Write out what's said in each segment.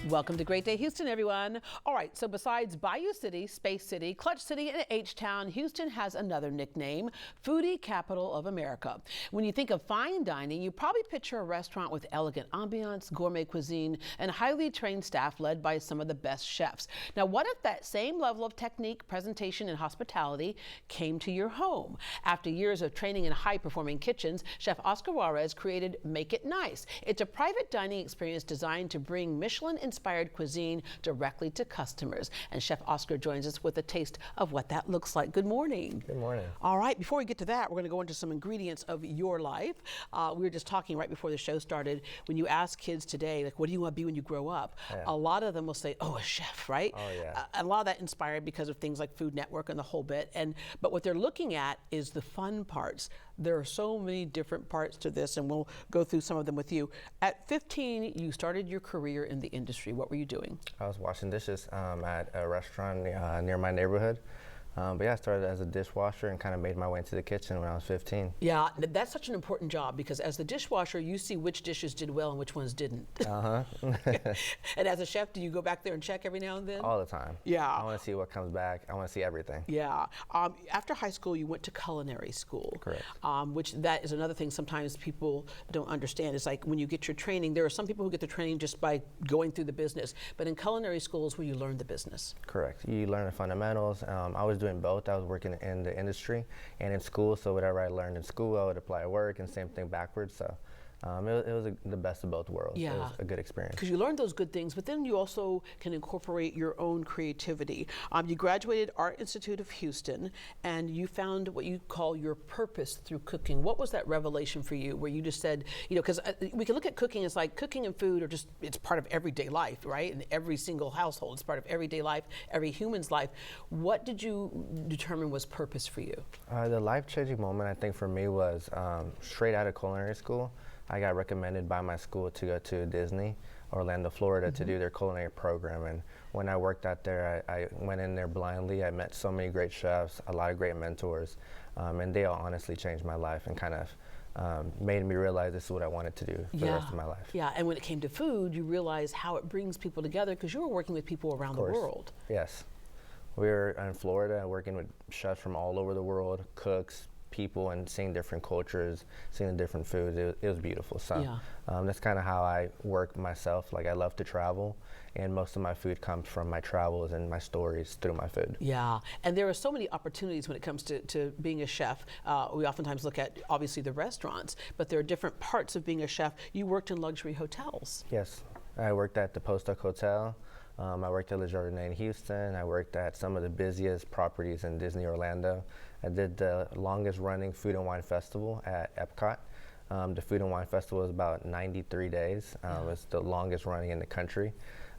Welcome to Great Day Houston, everyone. All right, so besides Bayou City, Space City, Clutch City, and H-Town, Houston has another nickname, Foodie Capital of America. When you think of fine dining, you probably picture a restaurant with elegant ambiance, gourmet cuisine, and highly trained staff led by some of the best chefs. Now, what if that same level of technique, presentation, and hospitality came to your home? After years of training in high-performing kitchens, Chef Oscar Juarez created Make It Nice. It's a private dining experience designed to bring Michelin-Inspired cuisine directly to customers. And Chef Oscar joins us with a taste of what that looks like. Good morning. Good morning. All right, before we get to that, we're going to go into some ingredients of your life. We were just talking right before the show started. When you ask kids today, like, what do you want to be when you grow up? Yeah. A lot of them will say, oh, a chef, right? Oh, yeah. A lot of that inspired because of things like Food Network and the whole bit. But what they're looking at is the fun parts. There are so many different parts to this, and we'll go through some of them with you. At 15, you started your career in the industry. What were you doing? I was washing dishes at a restaurant near my neighborhood. But yeah, I started as a dishwasher and kind of made my way into the kitchen when I was 15. Yeah, that's such an important job because as the dishwasher, you see which dishes did well and which ones didn't. Uh-huh. And as a chef, do you go back there and check every now and then? All the time. Yeah. I want to see what comes back. I want to see everything. Yeah. After high school, you went to culinary school. Correct. Which that is another thing sometimes people don't understand. It's like when you get your training, there are some people who get the training just by going through the business. But in culinary school is where you learn the business. Correct. You learn the fundamentals. I was doing both. I was working in the industry and in school, so whatever I learned in school, I would apply at work, and same thing backwards. So it was the best of both worlds. Yeah. It was a good experience. Because you learned those good things, but then you also can incorporate your own creativity. You graduated Art Institute of Houston, and you found what you call your purpose through cooking. What was that revelation for you, where you just said, you know, because we can look at cooking as like cooking and food are just, it's part of everyday life, right? In every single household, it's part of everyday life, every human's life. What did you determine was purpose for you? The life-changing moment, I think, for me was straight out of culinary school. I got recommended by my school to go to Disney, Orlando, Florida, to do their culinary program. And when I worked out there, I went in there blindly. I met so many great chefs, a lot of great mentors, and they all honestly changed my life and kind of made me realize this is what I wanted to do for the rest of my life. Yeah, and when it came to food, you realized how it brings people together because you were working with people around the world. Yes. We were in Florida working with chefs from all over the world, cooks, people, and seeing different cultures, seeing the different foods. It was beautiful. So that's kind of how I work myself. Like, I love to travel, and most of my food comes from my travels and my stories through my food. Yeah, and there are so many opportunities when it comes to being a chef. We oftentimes look at, obviously, the restaurants, but there are different parts of being a chef. You worked in luxury hotels. Yes, I worked at the Post Oak Hotel. I worked at Le Jardin in Houston. I worked at some of the busiest properties in Disney Orlando. I did the longest running Food and Wine Festival at Epcot. The Food and Wine Festival was about 93 days. It was the longest running in the country.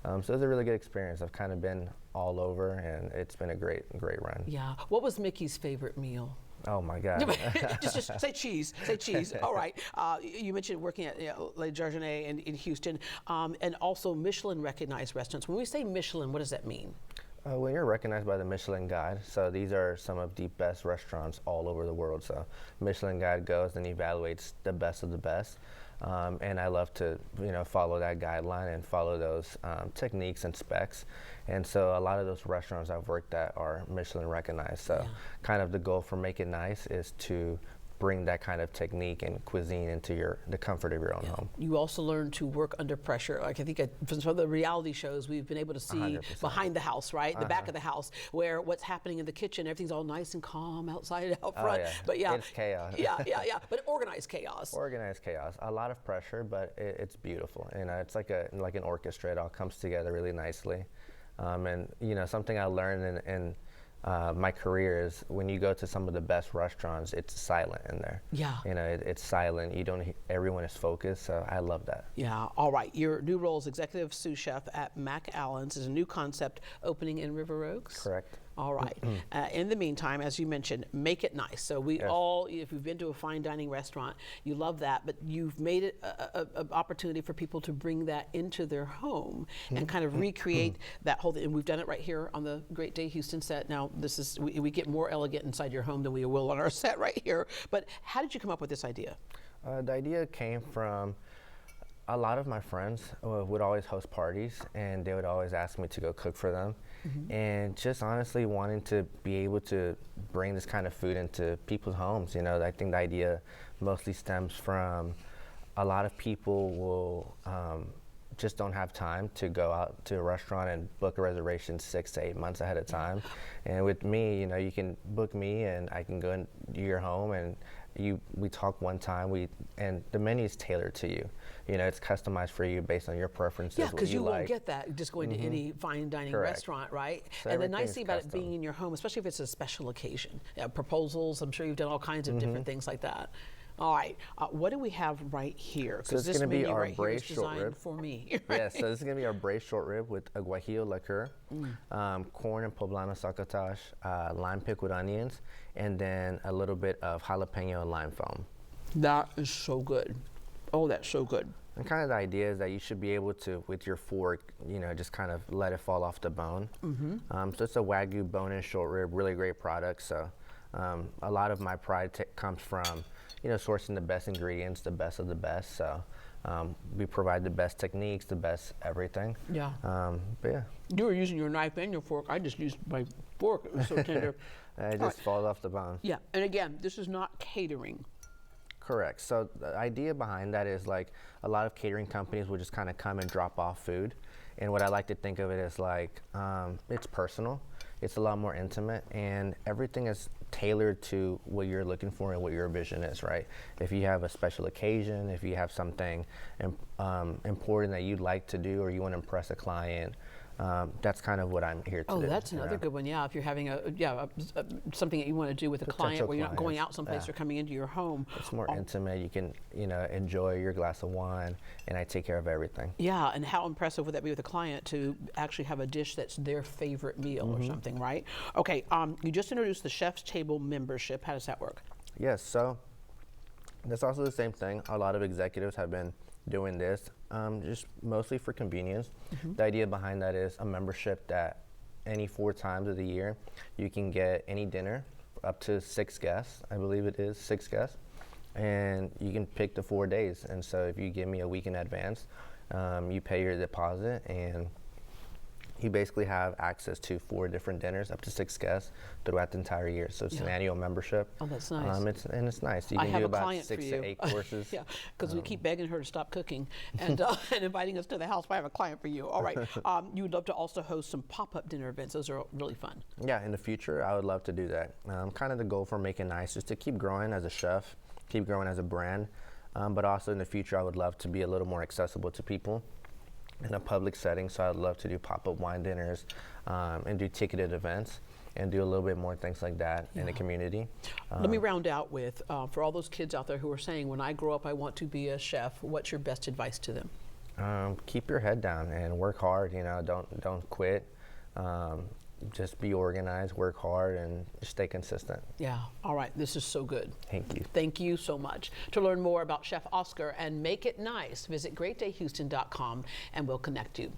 So it was a really good experience. I've kind of been all over, and it's been a great run. Yeah. What was Mickey's favorite meal? Oh my God. just say cheese. Say cheese. All right. You mentioned working at Le Jardin in Houston, and also Michelin recognized restaurants. When we say Michelin, what does that mean? When you're recognized by the Michelin Guide, so these are some of the best restaurants all over the world. So Michelin Guide goes and evaluates the best of the best. And I love to, follow that guideline and follow those techniques and specs. And so a lot of those restaurants I've worked at are Michelin recognized. So kind of the goal for Make It Nice is to bring that kind of technique and cuisine into the comfort of your own home. You also learn to work under pressure. Like, I think from some of the reality shows, we've been able to see 100%. Behind the house, right? The back of the house, where what's happening in the kitchen, everything's all nice and calm outside and out front. But it's chaos. But organized chaos. Organized chaos. A lot of pressure, but it's beautiful. It's like an orchestra. It all comes together really nicely. And something I learned in my career is when you go to some of the best restaurants, it's silent in there. Yeah. It's silent. Everyone is focused. So I love that. Yeah. All right. Your new role as executive sous chef at Mac Allen's is a new concept opening in River Oaks. Correct. All right. In the meantime, as you mentioned, Make It Nice. So we all, if you've been to a fine dining restaurant, you love that, but you've made it an opportunity for people to bring that into their home and kind of recreate that whole thing. And we've done it right here on the Great Day Houston set. Now, we get more elegant inside your home than we will on our set right here. But how did you come up with this idea? The idea came from a lot of my friends would always host parties, and they would always ask me to go cook for them. And just honestly wanting to be able to bring this kind of food into people's homes. You know, I think the idea mostly stems from a lot of people will just don't have time to go out to a restaurant and book a reservation 6 to 8 months ahead of time. And with me, you know, you can book me and I can go into your home and we talk one time, and the menu is tailored to you. You know, it's customized for you based on your preferences. Yeah, because you like. won't get that just going to any fine dining Correct. restaurant, right? So and the nice thing about it custom. being in your home, especially if it's a special occasion, proposals, I'm sure you've done all kinds of different things like that. All right, what do we have right here? So it's going to be our braised short rib for me. Right? Yes, so this is going to be our braised short rib with a guajillo liqueur, corn and poblano succotash, lime pickled onions, and then a little bit of jalapeno and lime foam. That is so good. Oh, that's so good. And kind of the idea is that you should be able to, with your fork, you know, just kind of let it fall off the bone. So it's a Wagyu bone-in short rib, really great product. So a lot of my pride comes from, you know, sourcing the best ingredients, the best of the best. So we provide the best techniques, the best everything. Yeah. But yeah. You were using your knife and your fork. I just used my fork. It was so tender. It just falls off the bone. Yeah, and again, this is not catering. Correct. So the idea behind that is like a lot of catering companies will just kind of come and drop off food. And what I like to think of it as like, it's personal. It's a lot more intimate, and everything is tailored to what you're looking for and what your vision is, right? If you have a special occasion, if you have something important that you'd like to do or you want to impress a client, that's kind of what I'm here to do. Oh, that's another good one. Yeah, if you're having something that you want to do with a client where you're not going out someplace or coming into your home. It's more intimate. You can, you know, enjoy your glass of wine, and I take care of everything. Yeah, and how impressive would that be with a client to actually have a dish that's their favorite meal or something, right? Okay, you just introduced the Chef's Table membership. How does that work? Yes, so that's also the same thing. A lot of executives have been doing this, just mostly for convenience. The idea behind that is a membership that any 4 times of the year, you can get any dinner up to 6 guests, I believe it is 6 guests, and you can pick the 4 days. And so if you give me a week in advance, you pay your deposit, and you basically have access to 4 different dinners, up to 6 guests throughout the entire year. So it's an annual membership. Oh, that's nice. It's nice. You I can have do a about client 6 for to you. 8 courses. Yeah, because we keep begging her to stop cooking and, and inviting us to the house. But I have a client for you. All right. You would love to also host some pop-up dinner events. Those are really fun. Yeah, in the future, I would love to do that. Kind of the goal for Make It Nice is to keep growing as a chef, keep growing as a brand, but also in the future, I would love to be a little more accessible to people in a public setting. So I'd love to do pop-up wine dinners and do ticketed events and do a little bit more things like that in the community. Let me round out with, for all those kids out there who are saying, when I grow up, I want to be a chef, what's your best advice to them? Keep your head down and work hard. You know, don't quit. Just be organized, work hard, and stay consistent. Yeah. All right. This is so good. Thank you. Thank you so much. To learn more about Chef Oscar and Make It Nice, visit greatdayhouston.com and we'll connect you.